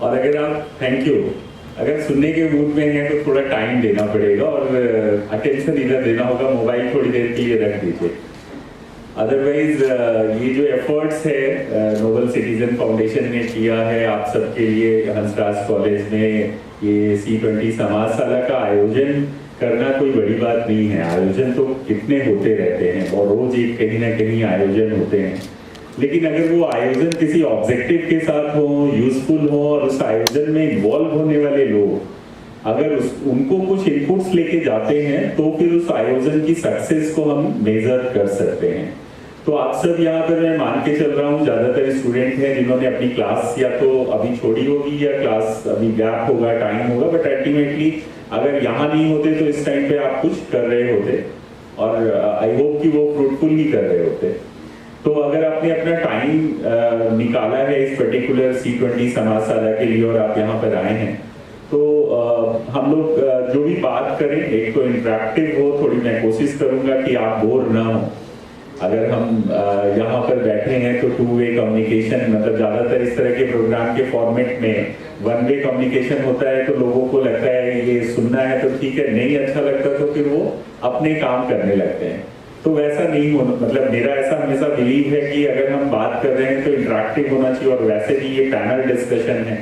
और अगर आप थैंक यू अगर सुनने के मूड में हैं तो थोड़ा टाइम देना पड़ेगा और अटेंशन इधर देना होगा, मोबाइल थोड़ी देर के लिए रख दीजिए। अदरवाइज ये जो एफर्ट्स है नोबल सिटीजन फाउंडेशन ने किया है आप सबके लिए, हंसराज कॉलेज में ये C20 समाजशाला का आयोजन करना कोई बड़ी बात नहीं है। आयोजन तो कितने होते रहते हैं और रोज एक कहीं ना कहीं आयोजन होते हैं, लेकिन अगर वो आयोजन किसी ऑब्जेक्टिव के साथ हो, यूजफुल हो और उस आयोजन में इन्वॉल्व होने वाले लोग अगर उनको कुछ इनपुट्स लेके जाते हैं तो फिर उस आयोजन की सक्सेस को हम मेजर कर सकते हैं। तो आप सब यहाँ पर मैं मान के चल रहा हूँ ज्यादातर स्टूडेंट हैं जिन्होंने अपनी क्लास या तो अभी छोड़ी होगी या क्लास अभी गैप होगा, टाइम होगा, बट अल्टीमेटली अगर यहाँ नहीं होते तो इस टाइम पे आप कुछ कर रहे होते और आई होप कि वो फ्रूटफुल ही कर रहे होते। तो अगर आपने अपना टाइम निकाला है इस पर्टिकुलर C20 समाजशाला के लिए और आप यहाँ पर आए हैं तो हम लोग जो भी बात करें एक तो इंटरेक्टिव हो, थोड़ी मैं कोशिश करूंगा कि आप बोर ना हो। अगर हम यहाँ पर बैठे हैं तो टू वे कम्युनिकेशन, मतलब ज्यादातर इस तरह के प्रोग्राम के फॉर्मेट में वन वे कम्युनिकेशन होता है तो लोगों को लगता है ये सुनना है तो ठीक है, नहीं अच्छा लगता तो फिर वो अपने काम करने लगते हैं। तो वैसा नहीं होना, मतलब मेरा ऐसा हमेशा बिलीव है कि अगर हम बात कर रहे हैं तो इंटरेक्टिव होना चाहिए और वैसे भी ये पैनल डिस्कशन है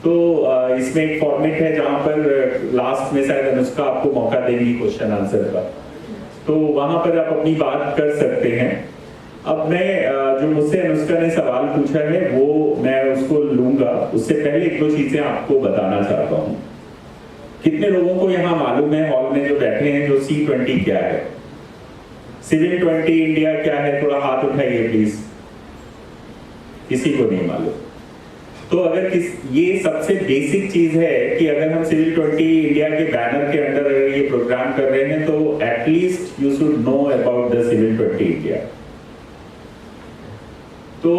तो इसमें एक फॉर्मेट है जहाँ पर लास्ट में शायद अनुष्का आपको मौका देंगी क्वेश्चन आंसर का, तो वहां पर आप अपनी बात कर सकते हैं। अब मैं जो मुझसे अनुष्का ने सवाल पूछा है वो मैं उसको लूंगा, उससे पहले एक दो चीजें आपको बताना चाहता हूँ। कितने लोगों को यहाँ मालूम है हॉल में जो बैठे हैं जो C20 क्या है, सिविल 20 इंडिया क्या है? थोड़ा हाथ उठाइए प्लीज। किसी को नहीं मालूम? तो अगर ये सबसे बेसिक चीज है कि अगर हम सिविल 20 इंडिया के बैनर के अंडर अगर ये प्रोग्राम कर रहे हैं तो at least you should know about the civil 20 India. तो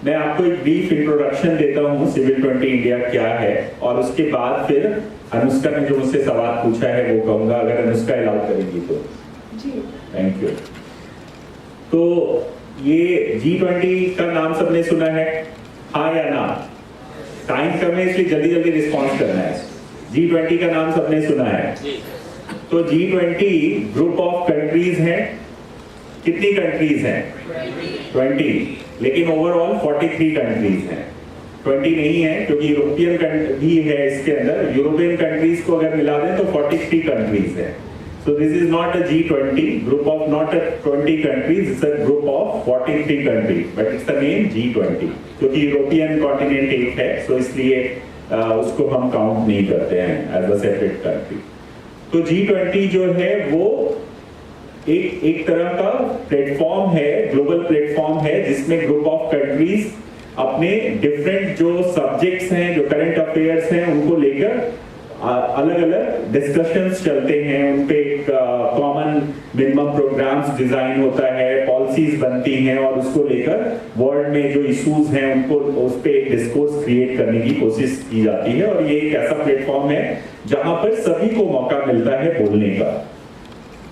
मैं आपको एक ब्रीफ इंट्रोडक्शन देता हूँ सिविल 20 इंडिया क्या है और उसके बाद फिर अनुष्का ने जो मुझसे सवाल पूछा है वो कहूंगा, अगर अनुष्का अलाउ करेगी तो। जी थैंक यू। तो ये G20 का नाम सबने सुना है, हाँ या ना? टाइम कम है इसलिए जल्दी जल्दी रिस्पॉन्स करना है। G20 का नाम सबने सुना है? तो G20 ग्रुप ऑफ कंट्रीज हैं। कितनी कंट्रीज हैं? 20, लेकिन ओवरऑल 43 कंट्रीज हैं। 20 नहीं है क्योंकि यूरोपियन भी है इसके अंदर, यूरोपियन कंट्रीज को अगर मिला दें तो 43 कंट्रीज है। So this is not a G20 group of not a 20 countries, it's a group of 43 countries, but it's the name G20 क्योंकि यूरोपियन कॉन्टिनेंट एक है, so इसलिए उसको हम काउंट नहीं करते हैं as a separate country। तो G20 जो है वो एक तरह का प्लेटफॉर्म है, ग्लोबल प्लेटफॉर्म है जिसमें ग्रुप ऑफ कंट्रीज अपने डिफरेंट जो सब्जेक्ट्स हैं, जो करंट अफेयर्स हैं, उनको लेकर अलग अलग डिस्कशंस चलते हैं, उन पे एक कॉमन मिनिमम प्रोग्राम्स डिजाइन होता है, पॉलिसीज बनती हैं और उसको लेकर वर्ल्ड में जो इश्यूज हैं उनको उस पे एक डिस्कोर्स क्रिएट करने की कोशिश की जाती है। और ये एक ऐसा प्लेटफॉर्म है जहां पर सभी को मौका मिलता है बोलने का,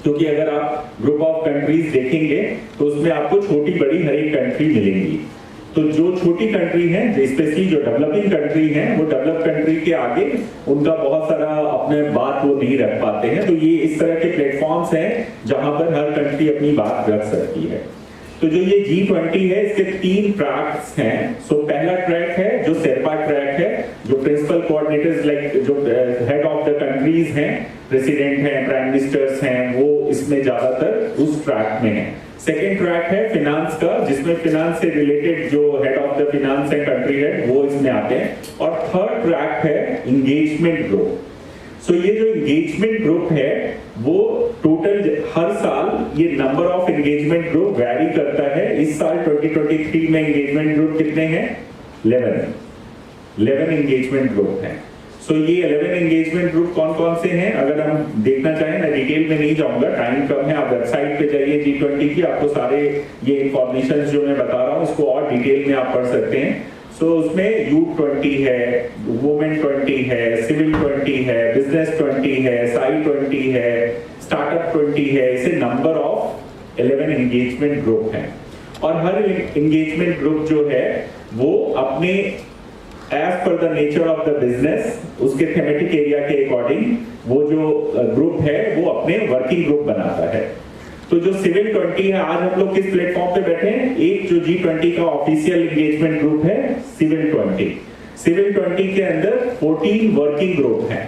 क्योंकि अगर आप ग्रुप ऑफ कंट्रीज देखेंगे तो उसमें आपको छोटी बड़ी हर एक कंट्री मिलेंगी। तो जो छोटी कंट्री हैं, स्पेशली जो डेवलपिंग कंट्री हैं, वो डेवलप कंट्री के आगे उनका बहुत सारा अपने बात वो नहीं रख पाते हैं। तो ये इस तरह के प्लेटफॉर्म्स हैं जहां पर हर कंट्री अपनी बात रख सकती है। तो जो ये G20 है इसके 3 ट्रैक्स हैं। सो पहला ट्रैक है जो शेरपा ट्रैक है, जो प्रिंसिपल कोऑर्डिनेटर्स लाइक जो हेड ऑफ द कंट्रीज हैं, प्रेसिडेंट हैं, प्राइम मिनिस्टर्स हैं, वो इसमें ज्यादातर उस ट्रैक में है। सेकेंड ट्रैक है फिनांस का, जिसमें फिनांस से रिलेटेड जो हेड ऑफ द फिनांस है, कंट्री हेड, वो इसमें आते हैं। और थर्ड ट्रैक है इंगेजमेंट ग्रुप। सो ये जो इंगेजमेंट ग्रुप है वो टोटल हर साल ये number of engagement group vary करता है। इस साल 2023 में एंगेजमेंट ग्रुप कितने हैं? 11 एंगेजमेंट ग्रुप हैं। सो ये 11 एंगेजमेंट ग्रुप कौन कौन से हैं अगर हम देखना चाहें, मैं डिटेल में नहीं जाऊंगा, टाइम कम है, आप वेबसाइट पे जाइए G20 की, आपको सारे ये इंफॉर्मेशन जो मैं बता रहा हूँ इसको और डिटेल में आप पढ़ सकते हैं। सो उसमें यूथ 20 है, वुमेन 20 है, सिविल 20 है, बिजनेस 20 है, साई 20 है, स्टार्टअप 20 है, इसे नंबर ऑफ 11 एंगेजमेंट ग्रुप हैं। और हर एंगेजमेंट ग्रुप जो है वो अपने एज पर the nature of the business उसके थेमेटिक एरिया के अकॉर्डिंग वो जो ग्रुप है वो अपने वर्किंग ग्रुप बनाता है। तो जो सिविल 20 है, आज हम लोग किस प्लेटफॉर्म पे बैठे हैं? एक जो G20 का ऑफिशियल एंगेजमेंट ग्रुप है सिविल 20। सिविल 20 के अंदर 14 वर्किंग ग्रुप हैं।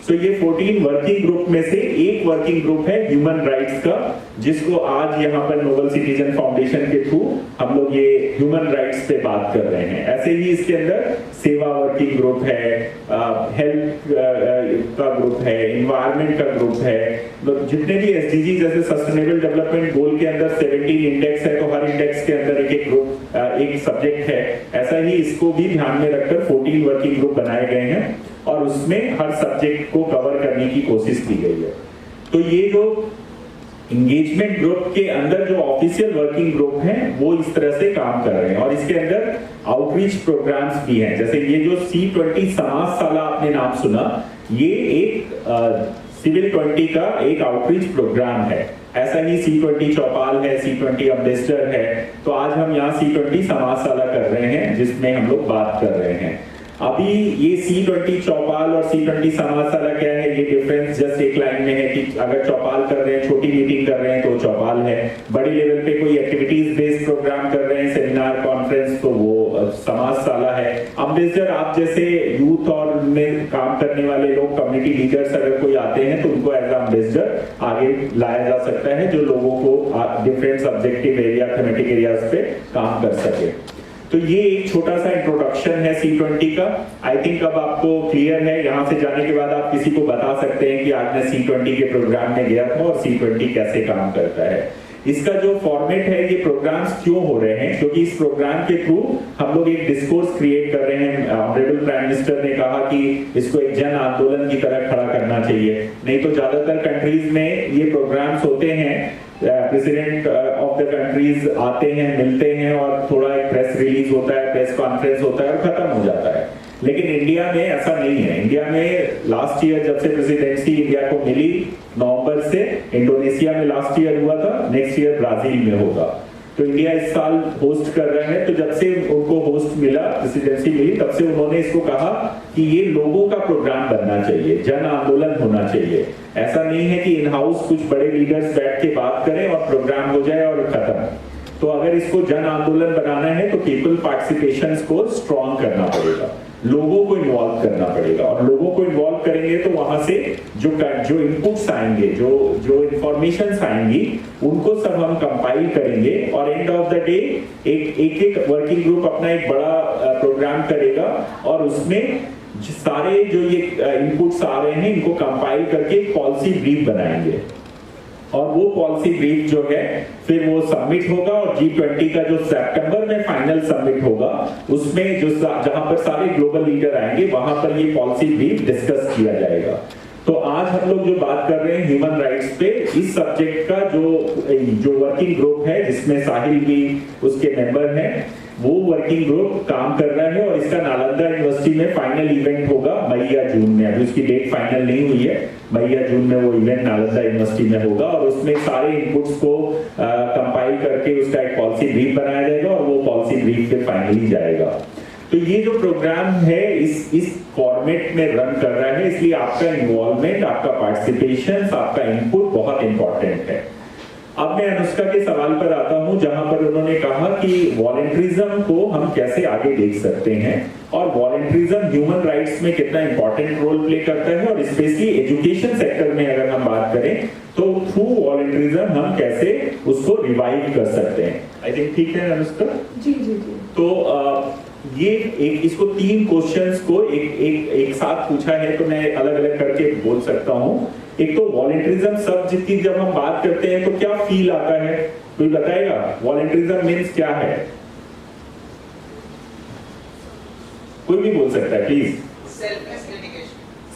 तो ये 14 वर्किंग ग्रुप में से एक वर्किंग ग्रुप है ह्यूमन राइट्स का, जिसको आज यहाँ पर नोबल सिटीजन फाउंडेशन के थ्रू हम लोग ये ह्यूमन राइट्स पे बात कर रहे हैं। ऐसे ही इसके अंदर सेवा वर्किंग ग्रुप है, हेल्थ का ग्रुप है, इन्वायरमेंट का ग्रुप है, जितने भी SDG जैसे सस्टेनेबल डेवलपमेंट गोल के अंदर 17 इंडेक्स है, तो हर इंडेक्स के अंदर एक एक ग्रुप एक सब्जेक्ट है। ऐसा ही इसको भी ध्यान में रखकर 14 वर्किंग ग्रुप बनाए गए हैं और उसमें हर सब्जेक्ट को कवर करने की कोशिश की गई है। तो ये जो इंगेजमेंट ग्रुप के अंदर जो ऑफिशियल वर्किंग ग्रुप हैं वो इस तरह से काम कर रहे हैं और इसके अंदर आउटरीच प्रोग्राम्स भी हैं। जैसे ये जो C20 समाज साला आपने नाम सुना, ये एक सिविल 20 का एक आउटरीच प्रोग्राम है। ऐसा ही C20 चौपाल है, C20 एम्बेसडर है। तो आज हम यहाँ C20 समाज साला कर रहे हैं जिसमें हम लोग बात कर रहे हैं। अभी ये C20 चौपाल और C20 समाज साला क्या है, ये डिफरेंस जस्ट एक लाइन में है कि अगर चौपाल कर रहे हैं, छोटी मीटिंग कर रहे हैं तो चौपाल है, बड़ी लेवल पे कोई एक्टिविटीज बेस्ड प्रोग्राम कर रहे हैं, सेमिनार कॉन्फ्रेंस, तो वो समाज साला है। एम्बेसडर आप जैसे यूथ और में काम करने वाले लोग, कम्युनिटी लीडर्स अगर कोई आते हैं तो उनको एज एम्बेसडर आगे लाया जा सकता है, जो लोगों को different subjective area, thematic areas पे काम कर सके। तो ये एक छोटा सा इंट्रोडक्शन है C20 का। आई थिंक अब आपको क्लियर है। यहाँ से जाने के बाद आप किसी को बता सकते हैं कि आज मैं C20 के प्रोग्राम में गया था और C20 कैसे काम करता है। इसका जो फॉर्मेट है, ये प्रोग्राम्स क्यों हो रहे हैं, क्योंकि इस प्रोग्राम के थ्रू हम लोग एक डिस्कोर्स क्रिएट कर रहे हैं। ऑनरेबल प्राइम मिनिस्टर ने कहा कि इसको एक जन आंदोलन की तरह खड़ा करना चाहिए। नहीं तो ज्यादातर कंट्रीज में ये प्रोग्राम्स होते हैं, प्रेसिडेंट ऑफ द कंट्रीज आते हैं, मिलते हैं और थोड़ा एक प्रेस रिलीज होता है, प्रेस कॉन्फ्रेंस होता है और खत्म हो जाता है। लेकिन इंडिया में ऐसा नहीं है। इंडिया में लास्ट ईयर जब से प्रेसिडेंसी इंडिया को मिली नवंबर से, इंडोनेशिया में लास्ट ईयर हुआ था, नेक्स्ट ईयर ब्राजील में होगा। तो इंडिया इस साल होस्ट कर रहा है। तो जब से उनको होस्ट मिला, प्रेसिडेंसी मिली, तब से उन्होंने इसको कहा कि ये लोगों का प्रोग्राम बनना चाहिए, जन आंदोलन होना चाहिए। ऐसा नहीं है कि इन हाउस कुछ बड़े लीडर्स बैठ के बात करें और प्रोग्राम हो जाए और खत्म। तो अगर इसको जन आंदोलन बनाना है तो पीपल पार्टिसिपेशन को स्ट्रॉन्ग करना पड़ेगा, लोगों को इन्वॉल्व करना पड़ेगा। और लोगों को इन्वॉल्व करेंगे तो वहां से जो इनपुट्स आएंगे, जो इंफॉर्मेशंस आएंगी, उनको सब हम कंपाइल करेंगे और एंड ऑफ द डे एक वर्किंग ग्रुप अपना एक बड़ा प्रोग्राम करेगा और उसमें सारे जो ये इनपुट्स आ रहे हैं इनको कंपाइल करके एक पॉलिसी ब्रीफ बनाएंगे और वो पॉलिसी ब्रीफ जो है फिर वो सबमिट होगा और G20 का जो सितंबर में फाइनल सबमिट होगा उसमें जो जहां पर सारे ग्लोबल लीडर आएंगे वहां पर ये पॉलिसी ब्रीफ डिस्कस किया जाएगा। तो आज हम लोग जो बात कर रहे हैं ह्यूमन राइट्स पे, इस सब्जेक्ट का जो वर्किंग ग्रुप है जिसमें साहिल भी उसके मेंबर हैं, वो वर्किंग ग्रुप काम कर रहा है और इसका नालंदा यूनिवर्सिटी में फाइनल इवेंट होगा मई या जून में। अभी उसकी डेट फाइनल नहीं हुई है, मई या जून में वो इवेंट नालंदा यूनिवर्सिटी में होगा और उसमें सारे इनपुट्स को कंपाइल करके उसका एक पॉलिसी ब्रीफ बनाया जाएगा और वो पॉलिसी ब्रीफ फिर फाइनली जाएगा। तो ये जो प्रोग्राम है इस फॉर्मेट में रन कर रहा है, इसलिए आपका इन्वॉल्वमेंट, आपका पार्टिसिपेशन, आपका इनपुट बहुत इंपॉर्टेंट है। अब मैं अनुष्का के सवाल पर आता हूं, जहां पर उन्होंने कहा कि वॉलंटरिज्म को हम कैसे आगे देख सकते हैं और वॉलंटरिज्म ह्यूमन राइट्स में कितना इंपॉर्टेंट रोल प्ले करता है और स्पेशली एजुकेशन सेक्टर में अगर हम बात करें तो थ्रू वॉलंटरिज्म हम कैसे उसको रिवाइव कर सकते हैं। आई थिंक ठीक है अनुष्का जी जी जी। तो ये इसको 3 क्वेश्चंस को एक साथ पूछा है तो मैं अलग अलग करके बोल सकता हूं। एक तो वॉलंटरिज्म शब्द की जब हम बात करते हैं तो क्या फील आता है, कोई बताएगा? वॉलंटरिज्म मीन्स क्या है? कोई भी बोल सकता है please.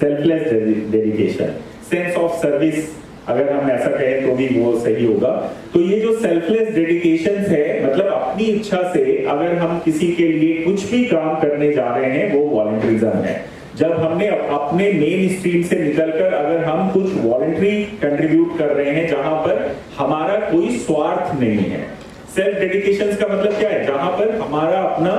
Selfless dedication, sense of service, अगर हम ऐसा कहें तो भी वो सही होगा। तो ये जो सेल्फलेस डेडिकेशन है, मतलब अपनी इच्छा से अगर हम किसी के लिए कुछ भी काम करने जा रहे हैं, वो वॉलंटरिज्म है। जब हमने अपने मेन स्ट्रीम से निकलकर अगर हम कुछ वॉलंटरी कंट्रीब्यूट कर रहे हैं जहां पर हमारा कोई स्वार्थ नहीं है। सेल्फ डेडिकेशन का मतलब क्या है? जहां पर हमारा अपना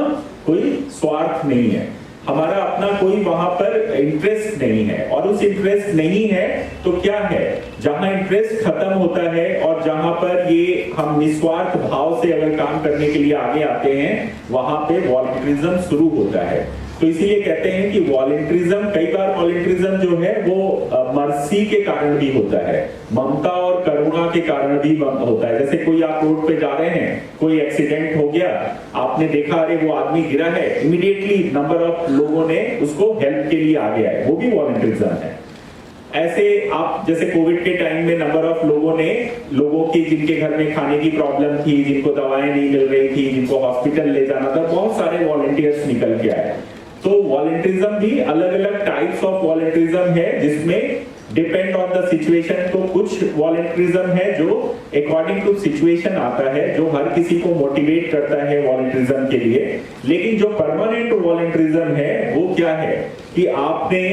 कोई स्वार्थ नहीं है। हमारा अपना कोई वहां पर इंटरेस्ट नहीं है, और उस इंटरेस्ट नहीं है तो क्या है, जहां इंटरेस्ट खत्म होता है और जहां पर ये हम निस्वार्थ भाव से अगर काम करने के लिए आगे आते हैं, वहां पे वॉलंटरिज्म शुरू होता है। तो इसीलिए कहते हैं कि वॉलंटरिज्म, कई बार वॉलंटरिज्म जो है वो मर्सी के कारण भी होता है, ममता और करुणा के कारण भी होता है। जैसे कोई आप रोड पे जा रहे हैं, कोई एक्सीडेंट हो गया, आपने देखा अरे वो आदमी गिरा है, इमीडिएटली नंबर ऑफ लोगों ने उसको हेल्प के लिए आगे आए, वो भी वॉलंटरिज्म है। ऐसे आप जैसे कोविड के टाइम में नंबर ऑफ लोगों की जिनके घर में खाने की प्रॉब्लम थी, जिनको दवाएं नहीं मिल रही थी, जिनको हॉस्पिटल ले जाना था, बहुत सारे वॉलंटियर्स निकल के आए। तो वॉलंटियरिज्म भी अलग अलग टाइप्स ऑफ वॉलंटियरिज्म है, जिसमें डिपेंड ऑन द सिचुएशन। तो कुछ वॉलंटियरिज्म है जो अकॉर्डिंग टू सिचुएशन आता है, जो हर किसी को मोटिवेट करता है वॉलंटियरिज्म के लिए। लेकिन जो परमानेंट वॉलंटियरिज्म है वो क्या है कि आपने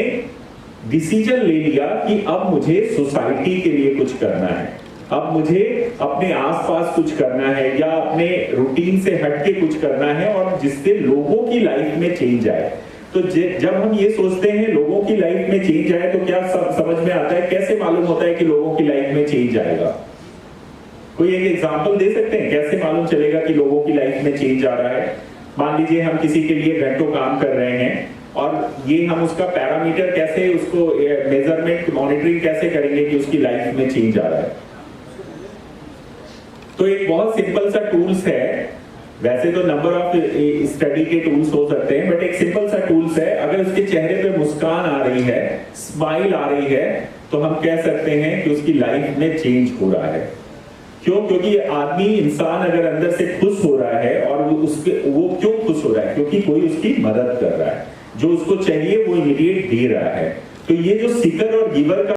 डिसीजन ले लिया कि अब मुझे सोसाइटी के लिए कुछ करना है, अब मुझे अपने आसपास कुछ करना है, या अपने रूटीन से हटके कुछ करना है, और जिससे लोगों की लाइफ में चेंज आए। तो जब हम ये सोचते हैं लोगों की लाइफ में चेंज आए, तो क्या समझ में आता है, कैसे मालूम होता है कि लोगों की लाइफ में चेंज आएगा? कोई एक एग्जांपल दे सकते हैं, कैसे मालूम चलेगा कि लोगों की लाइफ में चेंज आ रहा है? मान लीजिए हम किसी के लिए घंटों काम कर रहे हैं, और ये हम उसका पैरामीटर कैसे, उसको मेजरमेंट मॉनिटरिंग कैसे करेंगे कि उसकी लाइफ में चेंज आ रहा है? तो एक बहुत सिंपल सा टूल्स है, वैसे तो नंबर ऑफ स्टडी के टूल्स हो सकते हैं, बट एक सिंपल सा टूल्स है। अगर उसके चेहरे पे मुस्कान आ रही है, स्माइल आ रही है, तो हम कह सकते हैं कि उसकी लाइफ में चेंज हो रहा है। क्यों? क्योंकि आदमी, इंसान अगर अंदर से खुश हो रहा है, और वो क्यों खुश हो रहा है? क्योंकि कोई उसकी मदद कर रहा है, जो उसको चाहिए वो इमीडिएट दे रहा है। तो ये जो सीकर और गिवर का